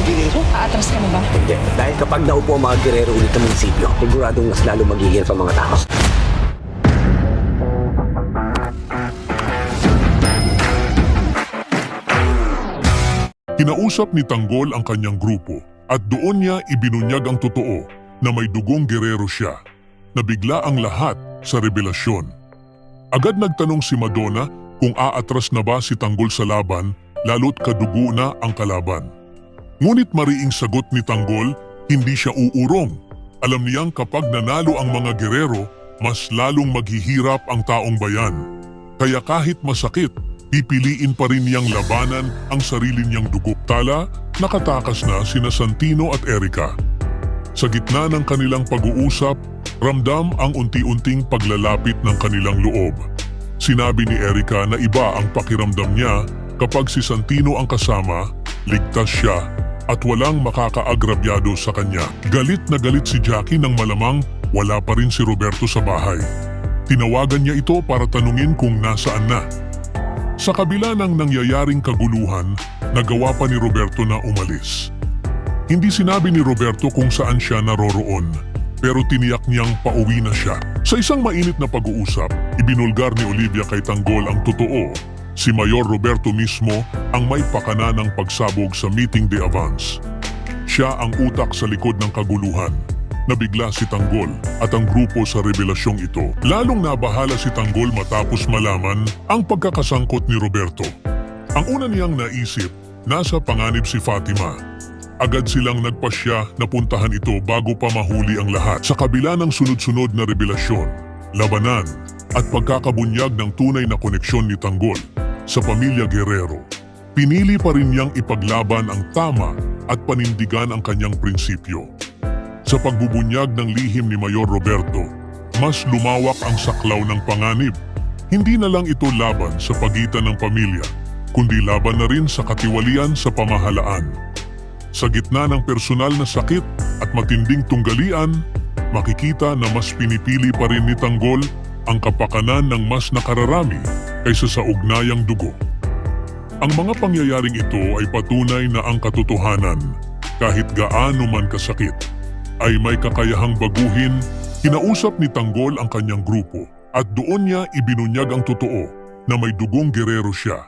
gerero? Aatras ka na ba? Hindi. Dahil kapag naupo ang mga gerero ulit ng munisipyo, siguradong mas lalo magigil pa mga tao. Kinausap ni Tanggol ang kanyang grupo at doon niya ibinunyag ang totoo na may dugong gerero siya. Nabigla ang lahat sa revelasyon. Agad nagtanong si Madonna kung aatras na ba si Tanggol sa laban lalo't kadugo na ang kalaban. Ngunit mariing sagot ni Tanggol, hindi siya uurong. Alam niyang kapag nanalo ang mga gerero, mas lalong maghihirap ang taong bayan. Kaya kahit masakit, pipiliin pa rin niyang labanan ang sarili niyang dugo. Tala, nakatakas na sina Santino at Erica. Sa gitna ng kanilang pag-uusap, ramdam ang unti-unting paglalapit ng kanilang loob. Sinabi ni Erica na iba ang pakiramdam niya kapag si Santino ang kasama, ligtas siya at walang makakaagrabyado sa kanya. Galit na galit si Jackie nang malamang wala pa rin si Roberto sa bahay. Tinawagan niya ito para tanungin kung nasaan na. Sa kabila ng nangyayaring kaguluhan, nagawa pa ni Roberto na umalis. Hindi sinabi ni Roberto kung saan siya naroroon, pero tiniyak niyang pauwi na siya. Sa isang mainit na pag-uusap, ibinulgar ni Olivia kay Tanggol ang totoo. Si Mayor Roberto mismo ang may pakana ng pagsabog sa meeting de avance. Siya ang utak sa likod ng kaguluhan. Nabigla si Tanggol at ang grupo sa revelasyong ito. Lalong nabahala si Tanggol matapos malaman ang pagkakasangkot ni Roberto. Ang una niyang naisip, nasa panganib si Fatima. Agad silang nagpasya na puntahan ito bago pa mahuli ang lahat. Sa kabila ng sunod-sunod na revelasyon, labanan at pagkakabunyag ng tunay na koneksyon ni Tanggol sa pamilya Guerrero, pinili pa rin niyang ipaglaban ang tama at panindigan ang kanyang prinsipyo. Sa pagbubunyag ng lihim ni Mayor Roberto, mas lumawak ang saklaw ng panganib. Hindi na lang ito laban sa pagitan ng pamilya, kundi laban na rin sa katiwalian sa pamahalaan. Sa gitna ng personal na sakit at matinding tunggalian, makikita na mas pinipili pa rin ni Tanggol ang kapakanan ng mas nakararami kaysa sa ugnayang dugo. Ang mga pangyayaring ito ay patunay na ang katotohanan, kahit gaano man kasakit, ay may kakayahang baguhin. Kinausap ni Tanggol ang kanyang grupo at doon niya ibinunyag ang totoo na may dugong gerero siya.